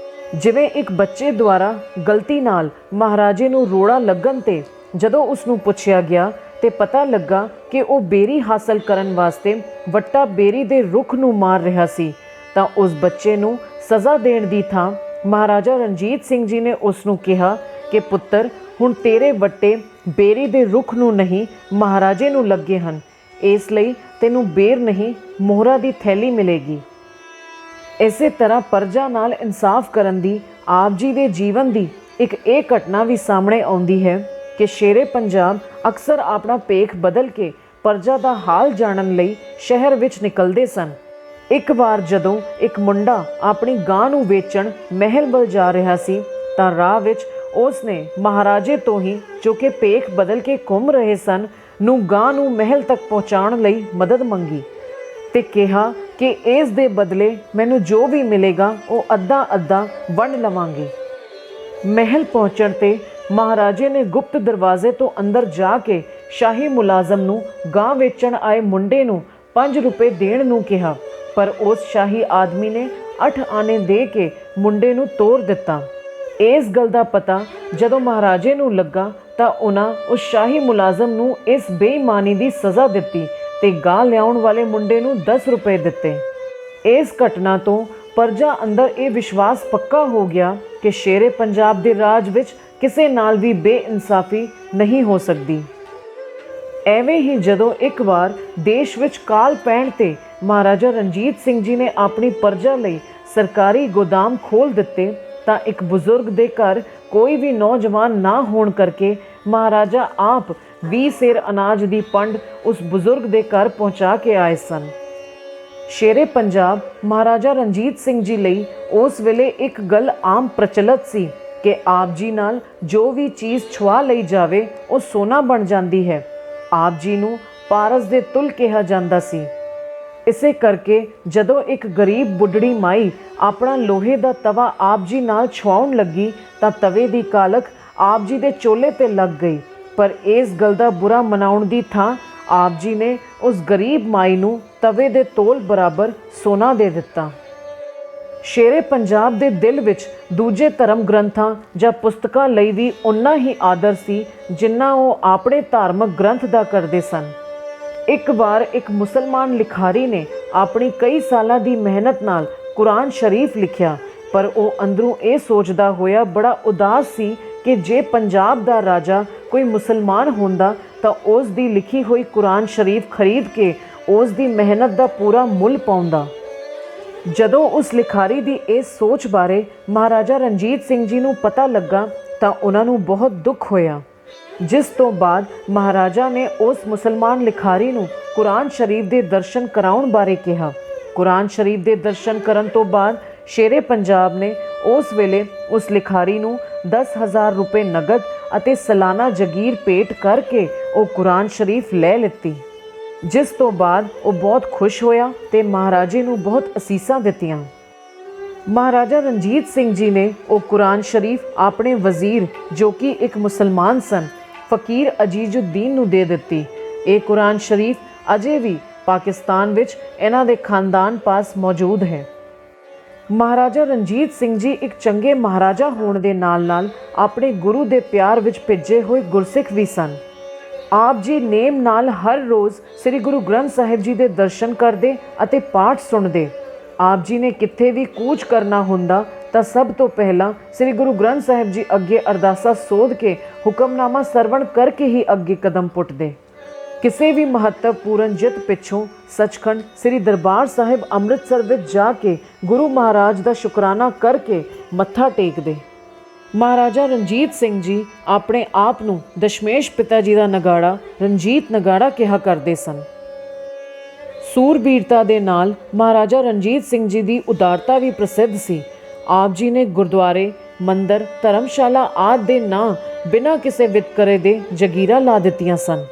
ਜਿਵੇਂ ਇੱਕ ਬੱਚੇ ਦੁਆਰਾ ਗਲਤੀ ਨਾਲ ਮਹਾਰਾਜੇ ਨੂੰ ਰੋੜਾ ਲੱਗਣ ਤੇ ਜਦੋਂ ਉਸ ਨੂੰ ਪੁੱਛਿਆ ਗਿਆ ਤੇ ਪਤਾ ਲੱਗਾ ਕਿ ਉਹ ਬੇਰੀ ਹਾਸਲ ਕਰਨ ਵਾਸਤੇ ਵੱਟਾ ਬੇਰੀ ਦੇ ਰੁੱਖ ਨੂੰ ਮਾਰ ਰਿਹਾ ਸੀ, ਤਾਂ ਉਸ ਬੱਚੇ ਨੂੰ ਸਜ਼ਾ ਦੇਣ ਦੀ ਥਾਂ ਮਹਾਰਾਜਾ ਰਣਜੀਤ ਸਿੰਘ ਜੀ ਨੇ ਉਸ ਨੂੰ ਕਿਹਾ ਕਿ ਪੁੱਤਰ, ਹੁਣ ਤੇਰੇ ਵੱਟੇ ਬੇਰੀ ਦੇ ਰੁੱਖ ਨੂੰ ਨਹੀਂ ਮਹਾਰਾਜੇ ਨੂੰ ਲੱਗੇ ਹਨ, ਇਸ ਲਈ ਤੈਨੂੰ ਬੇਰ ਨਹੀਂ ਮੋਹਰਾਂ ਦੀ ਥੈਲੀ ਮਿਲੇਗੀ। ਇਸੇ ਤਰ੍ਹਾਂ ਪਰਜਾ ਨਾਲ ਇਨਸਾਫ ਕਰਨ ਦੀ ਆਪ ਜੀ ਦੇ ਜੀਵਨ ਦੀ ਇੱਕ ਇਹ ਘਟਨਾ ਵੀ ਸਾਹਮਣੇ ਆਉਂਦੀ ਹੈ ਕਿ ਸ਼ੇਰੇ ਪੰਜਾਬ ਅਕਸਰ ਆਪਣਾ ਭੇਖ ਬਦਲ ਕੇ ਪਰਜਾ ਦਾ ਹਾਲ ਜਾਣਨ ਲਈ ਸ਼ਹਿਰ ਵਿੱਚ ਨਿਕਲਦੇ ਸਨ। ਇੱਕ ਵਾਰ ਜਦੋਂ ਇੱਕ ਮੁੰਡਾ ਆਪਣੀ ਗਾਂ ਨੂੰ ਵੇਚਣ ਮਹਿਲ ਵੱਲ ਜਾ ਰਿਹਾ ਸੀ ਤਾਂ ਰਾਹ ਵਿੱਚ ਉਸ ਨੇ ਮਹਾਰਾਜੇ ਤੋਂ ਹੀ, ਜੋ ਕਿ ਭੇਖ ਬਦਲ ਕੇ ਘੁੰਮ ਰਹੇ ਸਨ, ਨੂੰ ਗਾਂ ਨੂੰ ਮਹਿਲ ਤੱਕ ਪਹੁੰਚਾਉਣ ਲਈ ਮਦਦ ਮੰਗੀ ਤੇ ਕਿਹਾ ਕਿ ਇਸ ਦੇ ਬਦਲੇ ਮੈਨੂੰ ਜੋ ਵੀ ਮਿਲੇਗਾ ਉਹ ਅੱਧਾ ਵੰਡ ਲਵਾਂਗੇ। ਮਹਿਲ ਪਹੁੰਚਣ ਤੇ ਮਹਾਰਾਜੇ ਨੇ ਗੁਪਤ ਦਰਵਾਜ਼ੇ ਤੋਂ ਅੰਦਰ ਜਾ ਕੇ ਸ਼ਾਹੀ ਮੁਲਾਜ਼ਮ ਨੂੰ ਗਾਂ ਵੇਚਣ ਆਏ ਮੁੰਡੇ ਨੂੰ 5 ਰੁਪਏ ਦੇਣ ਨੂੰ ਕਿਹਾ, ਪਰ ਉਸ ਸ਼ਾਹੀ ਆਦਮੀ ਨੇ 8 ਆਨੇ ਦੇ ਕੇ ਮੁੰਡੇ ਨੂੰ ਤੋਰ ਦਿੱਤਾ। ਇਸ ਗੱਲ ਦਾ ਪਤਾ ਜਦੋਂ ਮਹਾਰਾਜੇ ਨੂੰ ਲੱਗਾ ਤਾਂ ਉਹਨਾਂ ਉਸ ਸ਼ਾਹੀ ਮੁਲਾਜ਼ਮ ਨੂੰ ਇਸ ਬੇਈਮਾਨੀ ਦੀ ਸਜ਼ਾ ਦਿੱਤੀ ਤੇ ਗਾਂ ਲਿਆਉਣ ਵਾਲੇ ਮੁੰਡੇ ਨੂੰ 10 ਰੁਪਏ ਦਿੱਤੇ। ਇਸ ਘਟਨਾ ਤੋਂ ਪਰਜਾ ਅੰਦਰ ਇਹ ਵਿਸ਼ਵਾਸ ਪੱਕਾ ਹੋ ਗਿਆ ਕਿ ਸ਼ੇਰੇ ਪੰਜਾਬ ਦੇ ਰਾਜ ਵਿੱਚ ਕਿਸੇ ਨਾਲ ਵੀ ਬੇਇਨਸਾਫੀ ਨਹੀਂ ਹੋ ਸਕਦੀ। ਐਵੇਂ ਹੀ ਜਦੋਂ ਇੱਕ ਵਾਰ ਦੇਸ਼ ਵਿੱਚ ਕਾਲ ਪੈਣ ਤੇ ਮਹਾਰਾਜਾ ਰਣਜੀਤ ਸਿੰਘ ਜੀ ਨੇ ਆਪਣੀ ਪਰਜਾ ਲਈ ਸਰਕਾਰੀ ਗੋਦਾਮ ਖੋਲ੍ਹ ਦਿੱਤੇ ਤਾਂ ਇੱਕ ਬਜ਼ੁਰਗ ਦੇ ਘਰ ਕੋਈ ਵੀ ਨੌਜਵਾਨ ਨਾ ਹੋਣ ਕਰਕੇ ਮਹਾਰਾਜਾ ਆਪ 20 ਸੇਰ ਅਨਾਜ ਦੀ ਪੰਡ ਉਸ ਬਜ਼ੁਰਗ ਦੇ ਘਰ ਪਹੁੰਚਾ ਕੇ ਆਏ ਸਨ। ਸ਼ੇਰੇ ਪੰਜਾਬ ਮਹਾਰਾਜਾ ਰਣਜੀਤ ਸਿੰਘ ਜੀ ਲਈ ਉਸ ਵੇਲੇ ਇੱਕ ਗੱਲ ਆਮ ਪ੍ਰਚਲਿਤ ਸੀ ਕਿ ਆਪ ਜੀ ਨਾਲ ਜੋ ਵੀ ਚੀਜ਼ ਛੁਆ ਲਈ ਜਾਵੇ ਉਹ ਸੋਨਾ ਬਣ ਜਾਂਦੀ ਹੈ। ਆਪ ਜੀ ਨੂੰ ਪਾਰਸ ਦੇ ਤੁਲ ਕਿਹਾ ਜਾਂਦਾ ਸੀ। ਇਸੇ ਕਰਕੇ ਜਦੋਂ ਇੱਕ ਗਰੀਬ ਬੁੱਢੜੀ ਮਾਈ ਆਪਣਾ ਲੋਹੇ ਦਾ ਤਵਾ ਆਪ ਜੀ ਨਾਲ ਛੁਆਉਣ ਲੱਗੀ ਤਾਂ ਤਵੇ ਦੀ ਕਾਲਖ ਆਪ ਜੀ ਦੇ ਚੋਲੇ ਤੇ ਲੱਗ ਗਈ, ਪਰ ਇਸ ਗੱਲ ਦਾ ਬੁਰਾ ਮਨਾਉਣ ਦੀ ਥਾਂ ਆਪ ਜੀ ਨੇ ਉਸ ਗਰੀਬ ਮਾਈ ਨੂੰ ਤਵੇ ਦੇ ਤੋਲ ਬਰਾਬਰ ਸੋਨਾ ਦੇ ਦਿੱਤਾ। ਸ਼ੇਰੇ ਪੰਜਾਬ ਦੇ ਦਿਲ ਵਿੱਚ ਦੂਜੇ ਧਰਮ ਗ੍ਰੰਥਾਂ ਜਾਂ ਪੁਸਤਕਾਂ ਲਈ ਵੀ ਉਨਾ ਹੀ ਆਦਰ ਸੀ ਜਿੰਨਾ ਉਹ ਆਪਣੇ ਧਾਰਮਿਕ ਗ੍ਰੰਥ ਦਾ ਕਰਦੇ ਸਨ। ਇੱਕ ਵਾਰ ਇੱਕ ਮੁਸਲਮਾਨ ਲਿਖਾਰੀ ਨੇ ਆਪਣੀ ਕਈ ਸਾਲਾਂ ਦੀ ਮਿਹਨਤ ਨਾਲ ਕੁਰਾਨ ਸ਼ਰੀਫ ਲਿਖਿਆ, ਪਰ ਉਹ ਅੰਦਰੋਂ ਇਹ ਸੋਚਦਾ ਹੋਇਆ ਬੜਾ ਉਦਾਸ ਸੀ ਕਿ ਜੇ ਪੰਜਾਬ ਦਾ ਰਾਜਾ ਕੋਈ ਮੁਸਲਮਾਨ ਹੁੰਦਾ ਤਾਂ ਉਸ ਦੀ ਲਿਖੀ ਹੋਈ ਕੁਰਾਨ ਸ਼ਰੀਫ ਖਰੀਦ ਕੇ ਉਸ ਦੀ ਮਿਹਨਤ ਦਾ ਪੂਰਾ ਮੁੱਲ ਪਾਉਂਦਾ। ਜਦੋਂ ਉਸ ਲਿਖਾਰੀ ਦੀ ਇਸ ਸੋਚ ਬਾਰੇ ਮਹਾਰਾਜਾ ਰਣਜੀਤ ਸਿੰਘ ਜੀ ਨੂੰ ਪਤਾ ਲੱਗਾ ਤਾਂ ਉਹਨਾਂ ਨੂੰ ਬਹੁਤ ਦੁੱਖ ਹੋਇਆ, ਜਿਸ ਤੋਂ ਬਾਅਦ ਮਹਾਰਾਜਾ ਨੇ ਉਸ ਮੁਸਲਮਾਨ ਲਿਖਾਰੀ ਨੂੰ ਕੁਰਾਨ ਸ਼ਰੀਫ ਦੇ ਦਰਸ਼ਨ ਕਰਾਉਣ ਬਾਰੇ ਕਿਹਾ। ਕੁਰਾਨ ਸ਼ਰੀਫ ਦੇ ਦਰਸ਼ਨ ਕਰਨ ਤੋਂ ਬਾਅਦ ਸ਼ੇਰੇ ਪੰਜਾਬ ਨੇ ਉਸ ਵੇਲੇ ਉਸ ਲਿਖਾਰੀ ਨੂੰ 10,000 ਰੁਪਏ ਨਗਦ ਅਤੇ ਸਾਲਾਨਾ ਜਗੀਰ ਭੇਟ ਕਰਕੇ ਉਹ ਕੁਰਾਨ ਸ਼ਰੀਫ ਲੈ ਲਿੱਤੀ। ਜਿਸ ਤੋਂ ਬਾਅਦ ਉਹ ਬਹੁਤ ਖੁਸ਼ ਹੋਇਆ ਤੇ ਮਹਾਰਾਜੇ ਨੂੰ ਬਹੁਤ ਅਸੀਸਾਂ ਦਿੱਤੀਆਂ। ਮਹਾਰਾਜਾ ਰਣਜੀਤ ਸਿੰਘ ਜੀ ਨੇ ਉਹ ਕੁਰਾਨ ਸ਼ਰੀਫ ਆਪਣੇ ਵਜ਼ੀਰ ਜੋ ਕਿ ਇੱਕ ਮੁਸਲਮਾਨ ਸਨ ਫਕੀਰ ਅਜੀਜ਼ੁਦੀਨ ਨੂੰ ਦੇ ਦਿੱਤੀ। ਇਹ ਕੁਰਾਨ ਸ਼ਰੀਫ ਅਜੇ ਵੀ ਪਾਕਿਸਤਾਨ ਵਿੱਚ ਇਹਨਾਂ ਦੇ ਖਾਨਦਾਨ ਪਾਸ ਮੌਜੂਦ ਹੈ। ਮਹਾਰਾਜਾ ਰਣਜੀਤ ਸਿੰਘ ਜੀ ਇੱਕ ਚੰਗੇ ਮਹਾਰਾਜਾ ਹੋਣ ਦੇ ਨਾਲ ਆਪਣੇ ਗੁਰੂ ਦੇ ਪਿਆਰ ਵਿੱਚ ਭਿੱਜੇ ਹੋਏ ਗੁਰਸਿੱਖ ਵੀ ਸਨ। ਆਪ ਜੀ ਨੇਮ ਨਾਲ ਹਰ ਰੋਜ਼ ਸ੍ਰੀ ਗੁਰੂ ਗ੍ਰੰਥ ਸਾਹਿਬ ਜੀ ਦੇ ਦਰਸ਼ਨ ਕਰਦੇ ਅਤੇ ਪਾਠ ਸੁਣਦੇ। ਆਪ ਜੀ ਨੇ ਕਿੱਥੇ ਵੀ ਕੂਚ ਕਰਨਾ ਹੁੰਦਾ ਤਾਂ ਸਭ ਤੋਂ ਪਹਿਲਾਂ ਸ੍ਰੀ ਗੁਰੂ ਗ੍ਰੰਥ ਸਾਹਿਬ ਜੀ ਅੱਗੇ ਅਰਦਾਸਾ ਸੋਧ ਕੇ ਹੁਕਮਨਾਮਾ ਸਰਵਣ ਕਰਕੇ ਹੀ ਅੱਗੇ ਕਦਮ ਪੁੱਟਦੇ। ਕਿਸੇ ਵੀ ਮਹੱਤਵਪੂਰਨ ਜਿੱਤ ਪਿੱਛੋਂ ਸੱਚਖੰਡ ਸ੍ਰੀ ਦਰਬਾਰ ਸਾਹਿਬ ਅੰਮ੍ਰਿਤਸਰ ਵਿੱਚ ਜਾ ਕੇ ਗੁਰੂ ਮਹਾਰਾਜ ਦਾ ਸ਼ੁਕਰਾਨਾ ਕਰਕੇ ਮੱਥਾ ਟੇਕਦੇ। ਮਹਾਰਾਜਾ ਰਣਜੀਤ ਸਿੰਘ ਜੀ ਆਪਣੇ ਆਪ ਨੂੰ ਦਸ਼ਮੇਸ਼ ਪਿਤਾ ਜੀ ਦਾ ਨਗਾੜਾ ਰਣਜੀਤ ਨਗਾੜਾ ਕਿਹਾ ਕਰਦੇ ਸਨ। ਸੂਰਬੀਰਤਾ ਦੇ ਨਾਲ ਮਹਾਰਾਜਾ ਰਣਜੀਤ ਸਿੰਘ ਜੀ ਦੀ ਉਦਾਰਤਾ ਵੀ ਪ੍ਰਸਿੱਧ ਸੀ। ਆਪ ਜੀ ਨੇ ਗੁਰਦੁਆਰੇ, ਮੰਦਰ, ਧਰਮਸ਼ਾਲਾ ਆਦਿ ਦੇ ਨਾਂ ਬਿਨਾਂ ਕਿਸੇ ਵਿਤਕਰੇ ਦੇ ਜਗੀਰਾਂ ਲਾ ਦਿੱਤੀਆਂ ਸਨ।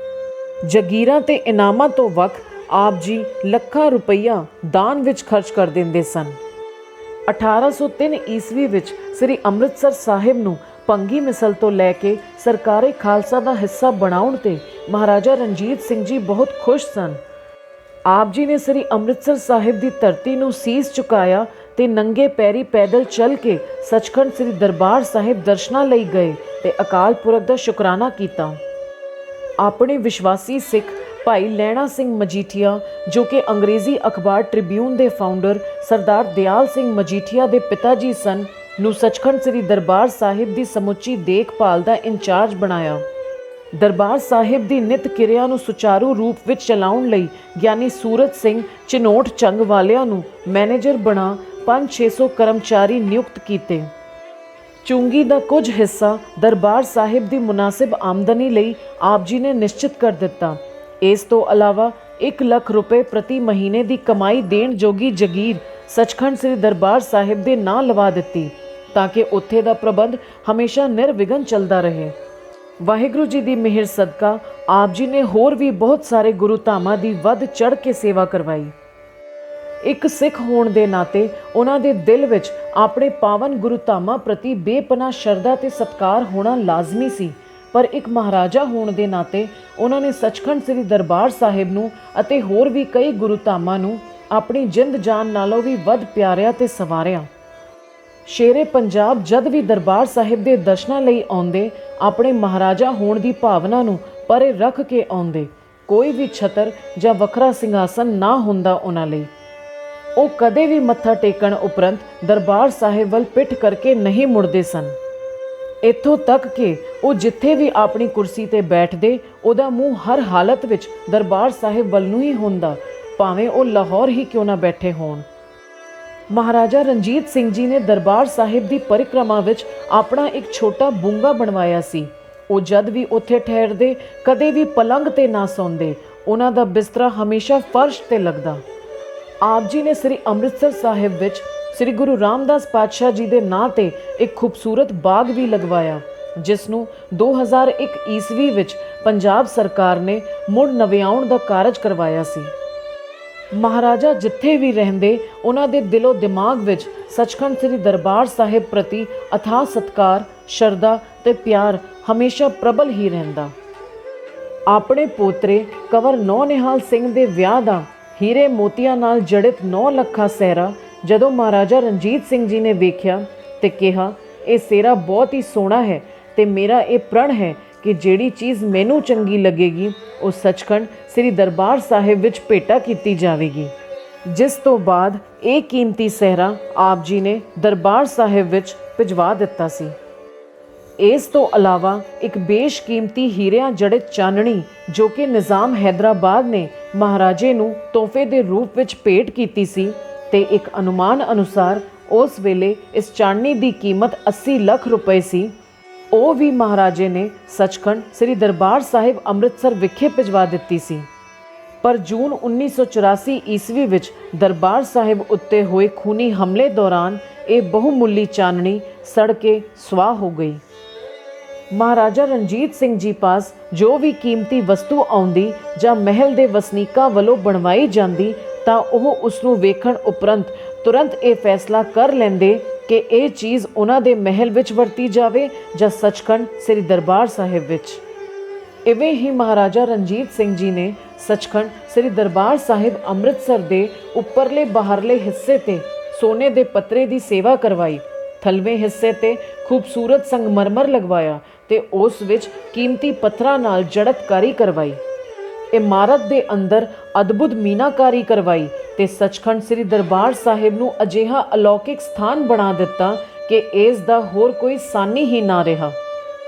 ਜਗੀਰਾਂ ਤੇ ਇਨਾਮਾਂ ਤੋਂ ਵੱਖ ਆਪ ਜੀ ਲੱਖਾਂ ਰੁਪਈਆ ਦਾਨ ਵਿੱਚ ਖਰਚ ਕਰ ਦਿੰਦੇ ਸਨ। 1803 ਈਸਵੀ ਵਿੱਚ ਸ੍ਰੀ ਅੰਮ੍ਰਿਤਸਰ ਸਾਹਿਬ ਨੂੰ ਭੰਗੀ ਮਿਸਲ ਤੋਂ ਲੈ ਕੇ ਸਰਕਾਰੀ ਖਾਲਸਾ ਦਾ ਹਿੱਸਾ ਬਣਾਉਣ ਤੇ ਮਹਾਰਾਜਾ ਰਣਜੀਤ ਸਿੰਘ ਜੀ ਬਹੁਤ ਖੁਸ਼ ਸਨ। ਆਪ ਜੀ ਨੇ ਸ੍ਰੀ ਅੰਮ੍ਰਿਤਸਰ ਸਾਹਿਬ ਦੀ ਧਰਤੀ ਨੂੰ ਸੀਸ ਝੁਕਾਇਆ ਤੇ ਨੰਗੇ ਪੈਰੀ ਪੈਦਲ ਚੱਲ ਕੇ ਸੱਚਖੰਡ ਸ੍ਰੀ ਦਰਬਾਰ ਸਾਹਿਬ ਦਰਸ਼ਨਾਂ ਲਈ ਗਏ ਤੇ ਅਕਾਲ ਪੁਰਖ ਦਾ ਸ਼ੁਕਰਾਨਾ ਕੀਤਾ। ਆਪਣੇ ਵਿਸ਼ਵਾਸੀ ਸਿੱਖ ਭਾਈ ਲਹਿਣਾ ਸਿੰਘ ਮਜੀਠੀਆ ਜੋ ਕਿ ਅੰਗਰੇਜ਼ੀ ਅਖਬਾਰ ਟ੍ਰਿਬਿਊਨ ਦੇ ਫਾਊਂਡਰ ਸਰਦਾਰ ਦਿਆਲ ਸਿੰਘ ਮਜੀਠੀਆ ਦੇ ਪਿਤਾ ਜੀ ਸਨ ਨੂੰ ਸੱਚਖੰਡ ਸ੍ਰੀ ਦਰਬਾਰ ਸਾਹਿਬ ਦੀ ਸਮੁੱਚੀ ਦੇਖਭਾਲ ਦਾ ਇੰਚਾਰਜ ਬਣਾਇਆ। ਦਰਬਾਰ ਸਾਹਿਬ ਦੀ ਨਿਤ ਕਿਰਿਆ ਨੂੰ ਸੁਚਾਰੂ ਰੂਪ ਵਿੱਚ ਚਲਾਉਣ ਲਈ ਗਿਆਨੀ ਸੂਰਤ ਸਿੰਘ ਚਨੋਟ ਚੰਗ ਵਾਲਿਆਂ ਨੂੰ ਮੈਨੇਜਰ ਬਣਾ 500-600 ਕਰਮਚਾਰੀ ਨਿਯੁਕਤ ਕੀਤੇ। ਚੁੰਗੀ ਦਾ ਕੁਝ ਹਿੱਸਾ ਦਰਬਾਰ ਸਾਹਿਬ ਦੀ ਮੁਨਾਸਿਬ ਆਮਦਨੀ ਲਈ ਆਪ ਜੀ ਨੇ ਨਿਸ਼ਚਿਤ ਕਰ ਦਿੱਤਾ। ਇਸ ਤੋਂ ਇਲਾਵਾ 1 ਲੱਖ ਰੁਪਏ ਪ੍ਰਤੀ ਮਹੀਨੇ ਦੀ ਕਮਾਈ ਦੇਣ ਜੋਗੀ ਜਗੀਰ ਸੱਚਖੰਡ ਸ੍ਰੀ ਦਰਬਾਰ ਸਾਹਿਬ ਦੇ ਨਾਂ ਲਵਾ ਦਿੱਤੀ ਤਾਂ ਕਿ ਉੱਥੇ ਦਾ ਪ੍ਰਬੰਧ ਹਮੇਸ਼ਾ ਨਿਰਵਿਘਨ ਚੱਲਦਾ ਰਹੇ। ਵਾਹਿਗੁਰੂ ਜੀ ਦੀ ਮਿਹਰ ਸਦਕਾ ਆਪ ਜੀ ਨੇ ਹੋਰ ਵੀ ਬਹੁਤ ਸਾਰੇ ਗੁਰੂ ਧਾਮਾਂ ਦੀ ਵੱਧ ਚੜ੍ਹ ਕੇ ਸੇਵਾ ਕਰਵਾਈ। ਇੱਕ ਸਿੱਖ ਹੋਣ ਦੇ ਨਾਤੇ ਉਹਨਾਂ ਦੇ ਦਿਲ ਵਿੱਚ ਆਪਣੇ ਪਾਵਨ ਗੁਰੂ ਧਾਮਾਂ ਪ੍ਰਤੀ ਬੇਪਨਾਹ ਸ਼ਰਧਾ ਤੇ ਸਤਿਕਾਰ ਹੋਣਾ ਲਾਜ਼ਮੀ ਸੀ, ਪਰ ਇੱਕ ਮਹਾਰਾਜਾ ਹੋਣ ਦੇ ਨਾਤੇ ਉਹਨਾਂ ਨੇ ਸੱਚਖੰਡ ਸ੍ਰੀ ਦਰਬਾਰ ਸਾਹਿਬ ਨੂੰ ਅਤੇ ਹੋਰ ਵੀ ਕਈ ਗੁਰੂ ਧਾਮਾਂ ਨੂੰ ਆਪਣੀ ਜਿੰਦ ਜਾਨ ਨਾਲੋਂ ਵੀ ਵੱਧ ਪਿਆਰਿਆ ਤੇ ਸਵਾਰਿਆ। ਸ਼ੇਰੇ ਪੰਜਾਬ ਜਦ ਵੀ ਦਰਬਾਰ ਸਾਹਿਬ ਦੇ ਦਰਸ਼ਨਾਂ ਲਈ ਆਉਂਦੇ ਆਪਣੇ ਮਹਾਰਾਜਾ ਹੋਣ ਦੀ ਭਾਵਨਾ ਨੂੰ ਪਰੇ ਰੱਖ ਕੇ ਆਉਂਦੇ। ਕੋਈ ਵੀ ਛਤਰ ਜਾਂ ਵੱਖਰਾ ਸਿੰਘਾਸਨ ਨਾ ਹੁੰਦਾ ਉਹਨਾਂ ਲਈ। ਉਹ ਕਦੇ ਵੀ ਮੱਥਾ ਟੇਕਣ ਉਪਰੰਤ ਦਰਬਾਰ ਸਾਹਿਬ ਵੱਲ ਪਿੱਠ ਕਰਕੇ ਨਹੀਂ ਮੁੜਦੇ ਸਨ। ਇੱਥੋਂ ਤੱਕ ਕਿ ਉਹ ਜਿੱਥੇ ਵੀ ਆਪਣੀ ਕੁਰਸੀ ਤੇ ਬੈਠਦੇ ਉਹਦਾ ਮੂੰਹ ਹਰ ਹਾਲਤ ਵਿੱਚ ਦਰਬਾਰ ਸਾਹਿਬ ਵੱਲ ਨੂੰ ਹੀ ਹੁੰਦਾ, ਭਾਵੇਂ ਉਹ ਲਾਹੌਰ ਹੀ ਕਿਉਂ ਨਾ ਬੈਠੇ ਹੋਣ। ਮਹਾਰਾਜਾ ਰਣਜੀਤ ਸਿੰਘ ਜੀ ਨੇ ਦਰਬਾਰ ਸਾਹਿਬ ਦੀ ਪਰਿਕਰਮਾ ਵਿੱਚ ਆਪਣਾ ਇੱਕ ਛੋਟਾ ਬੂੰਗਾ ਬਣਵਾਇਆ ਸੀ। ਉਹ ਜਦ ਵੀ ਉੱਥੇ ਠਹਿਰਦੇ ਕਦੇ ਵੀ ਪਲੰਗ ਤੇ ਨਾ ਸੌਂਦੇ। ਉਹਨਾਂ ਦਾ ਬਿਸਤਰਾ ਹਮੇਸ਼ਾ ਫਰਸ਼ ਤੇ ਲੱਗਦਾ। ਆਪ ਜੀ ਨੇ ਸ੍ਰੀ ਅੰਮ੍ਰਿਤਸਰ ਸਾਹਿਬ ਵਿੱਚ ਸ੍ਰੀ ਗੁਰੂ ਰਾਮਦਾਸ ਪਾਤਸ਼ਾਹ ਜੀ ਦੇ ਨਾਂ ਤੇ ਇੱਕ ਖੂਬਸੂਰਤ ਬਾਗ ਵੀ ਲਗਵਾਇਆ, ਜਿਸ ਨੂੰ 2001 ਈਸਵੀ ਵਿੱਚ ਪੰਜਾਬ ਸਰਕਾਰ ਨੇ ਮੁੜ ਨਵਿਆਉਣ ਦਾ ਕਾਰਜ ਕਰਵਾਇਆ ਸੀ। ਮਹਾਰਾਜਾ ਜਿੱਥੇ ਵੀ ਰਹਿੰਦੇ ਉਹਨਾਂ ਦੇ ਦਿਲੋਂ ਦਿਮਾਗ ਵਿੱਚ ਸੱਚਖੰਡ ਸ੍ਰੀ ਦਰਬਾਰ ਸਾਹਿਬ ਪ੍ਰਤੀ ਅਥਾਹ ਸਤਿਕਾਰ, ਸ਼ਰਧਾ ਤੇ ਪਿਆਰ ਹਮੇਸ਼ਾ ਪ੍ਰਬਲ ਹੀ ਰਹਿੰਦਾ। ਆਪਣੇ ਪੋਤਰੇ ਕੰਵਰ ਨੌ ਨਿਹਾਲ ਸਿੰਘ ਦੇ ਵਿਆਹ ਦਾ ਹੀਰੇ ਮੋਤੀਆਂ ਨਾਲ ਜੜਿਤ 9 ਲੱਖਾਂ ਸਿਹਰਾ ਜਦੋਂ ਮਹਾਰਾਜਾ ਰਣਜੀਤ ਸਿੰਘ ਜੀ ਨੇ ਵੇਖਿਆ ਤੇ ਕਿਹਾ, ਇਹ ਸਿਹਰਾ ਬਹੁਤ ਹੀ ਸੋਹਣਾ ਹੈ ਤੇ ਮੇਰਾ ਇਹ ਪ੍ਰਣ ਹੈ ਕਿ ਜਿਹੜੀ ਚੀਜ਼ ਮੈਨੂੰ ਚੰਗੀ ਲੱਗੇਗੀ ਉਹ ਸੱਚਖੰਡ ਸ੍ਰੀ ਦਰਬਾਰ ਸਾਹਿਬ ਵਿੱਚ ਭੇਟਾ ਕੀਤੀ ਜਾਵੇਗੀ। ਜਿਸ ਤੋਂ ਬਾਅਦ ਇਹ ਕੀਮਤੀ ਸਿਹਰਾ ਆਪ ਜੀ ਨੇ ਦਰਬਾਰ ਸਾਹਿਬ ਵਿੱਚ ਭਿਜਵਾ ਦਿੱਤਾ ਸੀ। ਇਸ ਤੋਂ ਇਲਾਵਾ ਇੱਕ ਬੇਸ਼ਕੀਮਤੀ ਹੀਰਿਆਂ ਜੜਿਤ ਚਾਨਣੀ ਜੋ ਕਿ ਨਿਜ਼ਾਮ ਹੈਦਰਾਬਾਦ ਨੇ ਮਹਾਰਾਜੇ ਨੂੰ ਤੋਹਫੇ ਦੇ ਰੂਪ ਵਿੱਚ ਭੇਟ ਕੀਤੀ ਸੀ ਤੇ ਇੱਕ ਅਨੁਮਾਨ ਅਨੁਸਾਰ ਉਸ ਵੇਲੇ ਇਸ ਚਾਨਣੀ ਦੀ ਕੀਮਤ 80 ਲੱਖ ਰੁਪਏ ਸੀ, ਉਹ ਵੀ ਮਹਾਰਾਜੇ ਨੇ ਸੱਚਖੰਡ ਸ੍ਰੀ ਦਰਬਾਰ ਸਾਹਿਬ ਅੰਮ੍ਰਿਤਸਰ ਵਿਖੇ ਭਿਜਵਾ ਦਿੱਤੀ ਸੀ। ਪਰ ਜੂਨ 1984 ਈਸਵੀ ਵਿੱਚ ਦਰਬਾਰ ਸਾਹਿਬ ਉੱਤੇ ਹੋਏ ਖੂਨੀ ਹਮਲੇ ਦੌਰਾਨ ਇਹ ਬਹੁਮੁੱਲੀ ਚਾਨਣੀ ਸੜ ਕੇ ਸੁਆਹ ਹੋ ਗਈ। ਮਹਾਰਾਜਾ ਰਣਜੀਤ ਸਿੰਘ ਜੀ ਪਾਸ ਜੋ ਵੀ ਕੀਮਤੀ ਵਸਤੂ ਆਉਂਦੀ ਜਾਂ ਮਹਿਲ ਦੇ ਵਸਨੀਕਾਂ ਵੱਲੋਂ ਬਣਵਾਈ ਜਾਂਦੀ ਤਾਂ ਉਹ ਉਸ ਨੂੰ ਵੇਖਣ ਉਪਰੰਤ ਤੁਰੰਤ ਇਹ ਫੈਸਲਾ ਕਰ ਲੈਂਦੇ ਕਿ ਇਹ ਚੀਜ਼ ਉਹਨਾਂ ਦੇ ਮਹਿਲ ਵਿੱਚ ਵਰਤੀ ਜਾਵੇ ਜਾਂ ਸੱਚਖੰਡ ਸ੍ਰੀ ਦਰਬਾਰ ਸਾਹਿਬ ਵਿੱਚ। ਇਵੇਂ ਹੀ ਮਹਾਰਾਜਾ ਰਣਜੀਤ ਸਿੰਘ ਜੀ ਨੇ ਸੱਚਖੰਡ ਸ੍ਰੀ ਦਰਬਾਰ ਸਾਹਿਬ ਅੰਮ੍ਰਿਤਸਰ ਦੇ ਉੱਪਰਲੇ ਬਾਹਰਲੇ ਹਿੱਸੇ ਤੇ ਸੋਨੇ ਦੇ ਪੱਤਰੇ ਦੀ ਸੇਵਾ ਕਰਵਾਈ। ਥਲਵੇਂ ਹਿੱਸੇ ਤੇ ਖੂਬਸੂਰਤ ਸੰਗਮਰਮਰ ਲਗਵਾਇਆ ਤੇ ਉਸ ਵਿੱਚ ਕੀਮਤੀ ਪੱਥਰਾਂ ਨਾਲ ਜੜਤਕਾਰੀ ਕਰਵਾਈ। ਇਮਾਰਤ ਦੇ ਅੰਦਰ ਅਦਭੁਤ ਮੀਨਾਕਾਰੀ ਕਰਵਾਈ ਤੇ ਸੱਚਖੰਡ ਸ੍ਰੀ ਦਰਬਾਰ ਸਾਹਿਬ ਨੂੰ ਅਜਿਹਾ ਅਲੌਕਿਕ ਸਥਾਨ ਬਣਾ ਦਿੱਤਾ ਕਿ ਇਸ ਦਾ ਹੋਰ ਕੋਈ ਸਾਨੀ ਹੀ ਨਾ ਰਿਹਾ।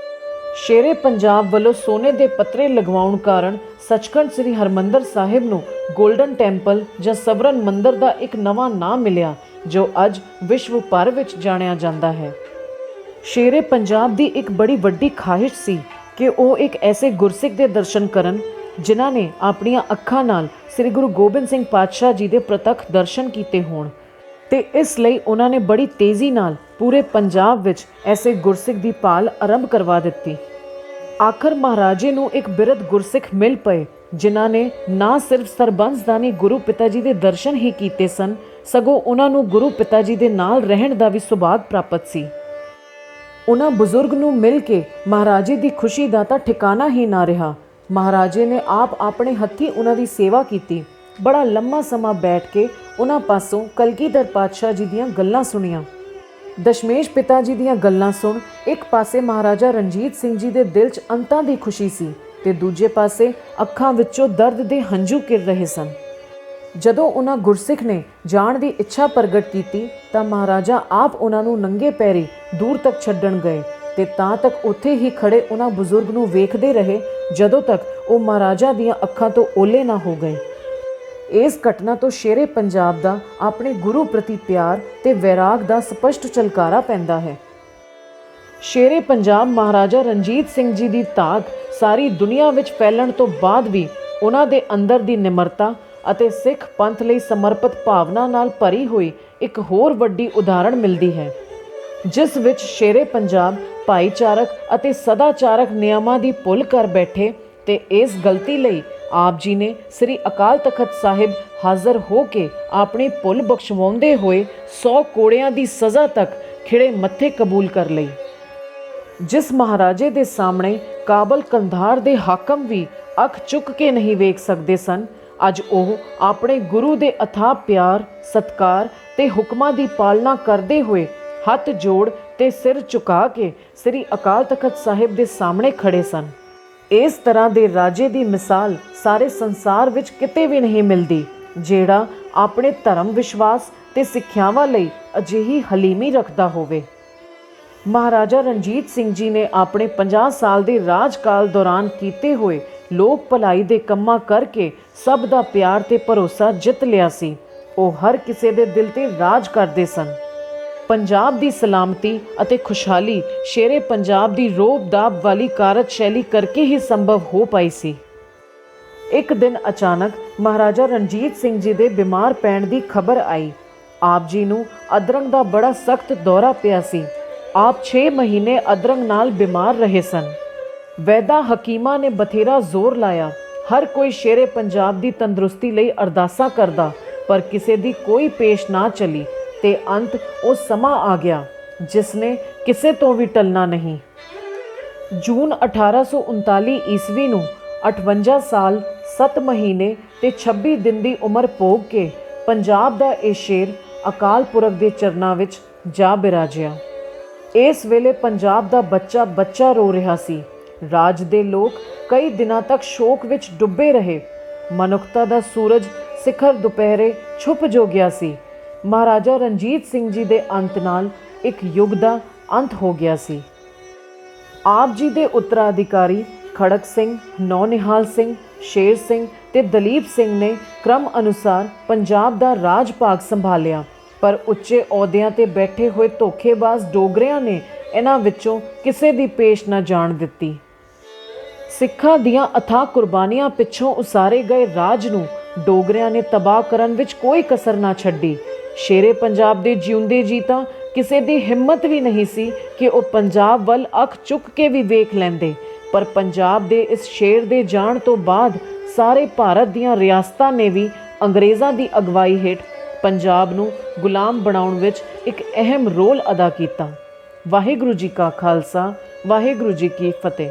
ਸ਼ੇਰੇ ਪੰਜਾਬ ਵੱਲੋਂ ਸੋਨੇ ਦੇ ਪੱਤਰੇ ਲਗਵਾਉਣ ਕਾਰਨ ਸੱਚਖੰਡ ਸ੍ਰੀ ਹਰਿਮੰਦਰ ਸਾਹਿਬ ਨੂੰ ਗੋਲਡਨ ਟੈਂਪਲ ਜਾਂ ਸਵਰਨ ਮੰਦਰ ਦਾ ਇੱਕ ਨਵਾਂ ਨਾਮ ਮਿਲਿਆ ਜੋ ਅੱਜ ਵਿਸ਼ਵ ਭਰ ਵਿੱਚ ਜਾਣਿਆ ਜਾਂਦਾ ਹੈ। ਸ਼ੇਰੇ ਪੰਜਾਬ ਦੀ ਇੱਕ ਬੜੀ ਵੱਡੀ ਖਾਹਿਸ਼ ਸੀ ਕਿ ਉਹ ਇੱਕ ਐਸੇ ਗੁਰਸਿੱਖ ਦੇ ਦਰਸ਼ਨ ਕਰਨ ਜਿਨ੍ਹਾਂ ਨੇ ਆਪਣੀਆਂ ਅੱਖਾਂ ਨਾਲ ਸ੍ਰੀ ਗੁਰੂ ਗੋਬਿੰਦ ਸਿੰਘ ਪਾਤਸ਼ਾਹ ਜੀ ਦੇ ਪ੍ਰਤੱਖ ਦਰਸ਼ਨ ਕੀਤੇ ਹੋਣ ਤੇ ਇਸ ਲਈ ਉਹਨਾਂ ਨੇ ਬੜੀ ਤੇਜ਼ੀ ਨਾਲ ਪੂਰੇ ਪੰਜਾਬ ਵਿੱਚ ਐਸੇ ਗੁਰਸਿੱਖ ਦੀ ਭਾਲ ਆਰੰਭ ਕਰਵਾ ਦਿੱਤੀ। ਆਖਰ ਮਹਾਰਾਜੇ ਨੂੰ ਇੱਕ ਬਿਰਧ ਗੁਰਸਿੱਖ ਮਿਲ ਪਏ ਜਿਨ੍ਹਾਂ ਨੇ ਨਾ ਸਿਰਫ ਸਰਬੰਸਦਾਨੀ ਗੁਰੂ ਪਿਤਾ ਜੀ ਦੇ ਦਰਸ਼ਨ ਹੀ ਕੀਤੇ ਸਨ ਸਗੋਂ ਉਹਨਾਂ ਨੂੰ ਗੁਰੂ ਪਿਤਾ ਜੀ ਦੇ ਨਾਲ ਰਹਿਣ ਦਾ ਵੀ ਸੁਭਾਗ ਪ੍ਰਾਪਤ ਸੀ। ਉਹਨਾਂ ਬਜ਼ੁਰਗ ਨੂੰ ਮਿਲ ਕੇ ਮਹਾਰਾਜੇ ਦੀ ਖੁਸ਼ੀ ਦਾ ਤਾਂ ਠਿਕਾਣਾ ਹੀ ਨਾ ਰਿਹਾ। ਮਹਾਰਾਜੇ ਨੇ ਆਪ ਆਪਣੇ ਹੱਥੀਂ ਉਹਨਾਂ ਦੀ ਸੇਵਾ ਕੀਤੀ। ਬੜਾ ਲੰਮਾ ਸਮਾਂ ਬੈਠ ਕੇ ਉਹਨਾਂ ਪਾਸੋਂ ਕਲਗੀਧਰ ਪਾਤਸ਼ਾਹ ਜੀ ਦੀਆਂ ਗੱਲਾਂ ਸੁਣੀਆਂ। ਦਸ਼ਮੇਸ਼ ਪਿਤਾ ਜੀ ਦੀਆਂ ਗੱਲਾਂ ਸੁਣ ਇੱਕ ਪਾਸੇ ਮਹਾਰਾਜਾ ਰਣਜੀਤ ਸਿੰਘ ਜੀ ਦੇ ਦਿਲ 'ਚ ਅੰਤਾਂ ਦੀ ਖੁਸ਼ੀ ਸੀ ਤੇ ਦੂਜੇ ਪਾਸੇ ਅੱਖਾਂ ਵਿੱਚੋਂ ਦਰਦ ਦੇ ਹੰਝੂ ਕਿਰ ਰਹੇ ਸਨ। ਜਦੋਂ ਉਹਨਾਂ ਗੁਰਸਿੱਖ ਨੇ ਜਾਣ ਦੀ ਇੱਛਾ ਪ੍ਰਗਟ ਕੀਤੀ ਤਾਂ ਮਹਾਰਾਜਾ ਆਪ ਉਹਨਾਂ ਨੂੰ ਨੰਗੇ ਪੈਰੀ ਦੂਰ ਤੱਕ ਛੱਡਣ ਗਏ ਤੇ ਤਾਂ ਤੱਕ ਉੱਥੇ ਹੀ ਖੜੇ ਉਹਨਾਂ ਬਜ਼ੁਰਗ ਨੂੰ ਵੇਖਦੇ ਰਹੇ ਜਦੋਂ ਤੱਕ ਉਹ ਮਹਾਰਾਜਾ ਦੀਆਂ ਅੱਖਾਂ ਤੋਂ ਓਲੇ ਨਾ ਹੋ ਗਏ। ਇਸ ਘਟਨਾ ਤੋਂ ਸ਼ੇਰੇ ਪੰਜਾਬ ਦਾ ਆਪਣੇ ਗੁਰੂ ਪ੍ਰਤੀ ਪਿਆਰ ਤੇ ਵੈਰਾਗ ਦਾ ਸਪਸ਼ਟ ਝਲਕਾਰਾ ਪੈਂਦਾ ਹੈ। ਸ਼ੇਰੇ ਪੰਜਾਬ ਮਹਾਰਾਜਾ ਰਣਜੀਤ ਸਿੰਘ ਜੀ ਦੀ ਤਾਕ ਸਾਰੀ ਦੁਨੀਆ ਵਿੱਚ ਫੈਲਣ ਤੋਂ ਬਾਅਦ ਵੀ ਉਹਨਾਂ ਦੇ ਅੰਦਰ ਦੀ ਨਿਮਰਤਾ ਅਤੇ ਸਿੱਖ ਪੰਥ ਲਈ ਸਮਰਪਿਤ ਭਾਵਨਾ ਨਾਲ ਭਰੀ ਹੋਈ ਇੱਕ ਹੋਰ ਵੱਡੀ ਉਦਾਹਰਣ ਮਿਲਦੀ ਹੈ ਜਿਸ ਵਿੱਚ ਸ਼ੇਰੇ ਪੰਜਾਬ ਭਾਈਚਾਰਕ ਅਤੇ ਸਦਾਚਾਰਕ ਨਿਯਮਾਂ ਦੀ ਭੁੱਲ ਕਰ ਬੈਠੇ ਤੇ ਇਸ ਗਲਤੀ ਲਈ ਆਪ ਜੀ ਨੇ ਸ੍ਰੀ ਅਕਾਲ ਤਖਤ ਸਾਹਿਬ ਹਾਜ਼ਰ ਹੋ ਕੇ ਆਪਣੀ ਭੁੱਲ ਬਖਸ਼ਵਾਉਂਦੇ ਹੋਏ 100 ਕੋੜਿਆਂ ਦੀ ਸਜ਼ਾ ਤੱਕ ਖਿੜੇ ਮੱਥੇ ਕਬੂਲ ਕਰ ਲਈ। ਜਿਸ ਮਹਾਰਾਜੇ ਦੇ ਸਾਹਮਣੇ ਕਾਬਲ ਕੰਧਾਰ ਦੇ ਹਾਕਮ ਵੀ ਅੱਖ ਚੁੱਕ ਕੇ ਨਹੀਂ ਵੇਖ ਸਕਦੇ ਸਨ, ਅੱਜ ਉਹ ਆਪਣੇ ਗੁਰੂ ਦੇ ਅਥਾਹ ਪਿਆਰ ਸਤਿਕਾਰ ਤੇ ਹੁਕਮਾਂ ਦੀ ਪਾਲਣਾ ਕਰਦੇ ਹੋਏ ਹੱਥ ਜੋੜ ਤੇ ਸਿਰ ਝੁਕਾ ਕੇ ਸ੍ਰੀ ਅਕਾਲ ਤਖਤ ਸਾਹਿਬ ਦੇ ਸਾਹਮਣੇ ਖੜੇ ਸਨ। ਇਸ ਤਰ੍ਹਾਂ ਦੇ ਰਾਜੇ ਦੀ ਮਿਸਾਲ ਸਾਰੇ ਸੰਸਾਰ ਵਿੱਚ ਕਿਤੇ ਵੀ ਨਹੀਂ ਮਿਲਦੀ ਜਿਹੜਾ ਆਪਣੇ ਧਰਮ ਵਿਸ਼ਵਾਸ ਤੇ ਸਿੱਖਿਆਵਾਂ ਲਈ ਅਜਿਹੀ ਹਲੀਮੀ ਰੱਖਦਾ ਹੋਵੇ। ਮਹਾਰਾਜਾ ਰਣਜੀਤ ਸਿੰਘ ਜੀ ਨੇ ਆਪਣੇ 50 ਸਾਲ ਦੇ ਰਾਜਕਾਲ ਦੌਰਾਨ ਕੀਤੇ ਹੋਏ ਲੋਕ ਭਲਾਈ ਦੇ ਕੰਮਾਂ ਕਰਕੇ ਸਭ ਦਾ ਪਿਆਰ ਤੇ ਭਰੋਸਾ ਜਿੱਤ ਲਿਆ ਸੀ। ਉਹ ਹਰ ਕਿਸੇ ਦੇ ਦਿਲ ਤੇ ਰਾਜ ਕਰਦੇ ਸਨ। ਪੰਜਾਬ ਦੀ ਸਲਾਮਤੀ ਅਤੇ ਖੁਸ਼ਹਾਲੀ ਸ਼ੇਰੇ ਪੰਜਾਬ ਦੀ ਰੋਬ-ਦਾਬ ਵਾਲੀ ਕਾਰਜਸ਼ੈਲੀ ਕਰਕੇ ਹੀ ਸੰਭਵ ਹੋ ਪਾਈ ਸੀ। ਇੱਕ ਦਿਨ ਅਚਾਨਕ ਮਹਾਰਾਜਾ ਰਣਜੀਤ ਸਿੰਘ ਜੀ ਦੇ ਬਿਮਾਰ ਪੈਣ ਦੀ ਖਬਰ ਆਈ। ਆਪ ਜੀ ਨੂੰ ਅਧਰੰਗ ਦਾ ਬੜਾ ਸਖਤ ਦੌਰਾ ਪਿਆ ਸੀ। ਆਪ 6 ਮਹੀਨੇ ਅਧਰੰਗ ਨਾਲ ਬਿਮਾਰ ਰਹੇ ਸਨ। ਵੈਦਾਂ ਹਕੀਮਾਂ ਨੇ ਬਥੇਰਾ ਜ਼ੋਰ ਲਾਇਆ। ਹਰ ਕੋਈ ਸ਼ੇਰੇ ਪੰਜਾਬ ਦੀ ਤੰਦਰੁਸਤੀ ਲਈ ਅਰਦਾਸਾਂ ਕਰਦਾ ਪਰ ਕਿਸੇ ਦੀ ਕੋਈ ਪੇਸ਼ ਨਾ ਚੱਲੀ ਤੇ ਅੰਤ ਉਹ ਸਮਾਂ ਆ ਗਿਆ ਜਿਸ ਨੇ ਕਿਸੇ ਤੋਂ ਵੀ ਟਲਣਾ ਨਹੀਂ। ਜੂਨ 1839 ਈਸਵੀ ਨੂੰ 58 ਸਾਲ 7 ਮਹੀਨੇ ਤੇ 26 ਦਿਨ ਦੀ ਉਮਰ ਭੋਗ ਕੇ ਪੰਜਾਬ ਦਾ ਇਹ ਸ਼ੇਰ ਅਕਾਲ ਪੁਰਖ ਦੇ ਚਰਨਾਂ ਵਿੱਚ ਜਾ ਬਿਰਾਜਿਆ। ਇਸ ਵੇਲੇ ਪੰਜਾਬ ਦਾ ਬੱਚਾ ਬੱਚਾ ਰੋ ਰਿਹਾ ਸੀ। ਰਾਜ ਦੇ ਲੋਕ ਕਈ ਦਿਨਾਂ ਤੱਕ ਸ਼ੋਕ ਵਿੱਚ ਡੁੱਬੇ ਰਹੇ। ਮਨੁੱਖਤਾ ਦਾ ਸੂਰਜ ਸਿਖਰ ਦੁਪਹਿਰੇ ਛੁਪ ਜੋ ਗਿਆ ਸੀ। ਮਹਾਰਾਜਾ ਰਣਜੀਤ ਸਿੰਘ ਜੀ ਦੇ ਅੰਤ ਨਾਲ ਇੱਕ ਯੁੱਗ ਦਾ ਅੰਤ ਹੋ ਗਿਆ ਸੀ। ਆਪ ਜੀ ਦੇ ਉੱਤਰਾਧਿਕਾਰੀ ਖੜਕ ਸਿੰਘ, ਨੌਨਿਹਾਲ ਸਿੰਘ, ਸ਼ੇਰ ਸਿੰਘ ਤੇ ਦਲੀਪ ਸਿੰਘ ਨੇ ਕ੍ਰਮ ਅਨੁਸਾਰ ਪੰਜਾਬ ਦਾ ਰਾਜ ਭਾਗ ਸੰਭਾਲਿਆ ਪਰ ਉੱਚੇ ਅਹੁਦਿਆਂ ਤੇ ਬੈਠੇ ਹੋਏ ਧੋਖੇਬਾਜ਼ ਡੋਗਰਿਆਂ ਨੇ ਇਹਨਾਂ ਵਿੱਚੋਂ ਕਿਸੇ ਦੀ ਪੇਸ਼ ਨਾ ਜਾਣ ਦਿੱਤੀ। ਸਿੱਖਾਂ ਦੀਆਂ ਅਥਾਹ ਕੁਰਬਾਨੀਆਂ ਪਿੱਛੋਂ ਉਸਾਰੇ ਗਏ ਰਾਜ ਨੂੰ ਡੋਗਰਿਆਂ ਨੇ ਤਬਾਹ ਕਰਨ ਵਿੱਚ ਕੋਈ ਕਸਰ ਨਾ ਛੱਡੀ। ਸ਼ੇਰੇ ਪੰਜਾਬ ਦੇ ਜਿਉਂਦੇ ਜੀ ਤਾਂ ਕਿਸੇ ਦੀ ਹਿੰਮਤ ਵੀ ਨਹੀਂ ਸੀ ਕਿ ਉਹ ਪੰਜਾਬ ਵੱਲ ਅੱਖ ਚੁੱਕ ਕੇ ਵੀ ਵੇਖ ਲੈਂਦੇ। ਪਰ ਪੰਜਾਬ ਦੇ ਇਸ ਸ਼ੇਰ ਦੇ ਜਾਣ ਤੋਂ ਬਾਅਦ ਸਾਰੇ ਭਾਰਤ ਦੀਆਂ ਰਿਆਸਤਾਂ ਨੇ ਵੀ ਅੰਗਰੇਜ਼ਾਂ ਦੀ ਅਗਵਾਈ ਹੇਠ ਪੰਜਾਬ ਨੂੰ ਗੁਲਾਮ ਬਣਾਉਣ ਵਿੱਚ ਇੱਕ ਅਹਿਮ ਰੋਲ ਅਦਾ ਕੀਤਾ। ਵਾਹਿਗੁਰੂ ਜੀ ਕਾ ਖਾਲਸਾ, ਵਾਹਿਗੁਰੂ ਜੀ ਕੀ ਫਤਿਹ।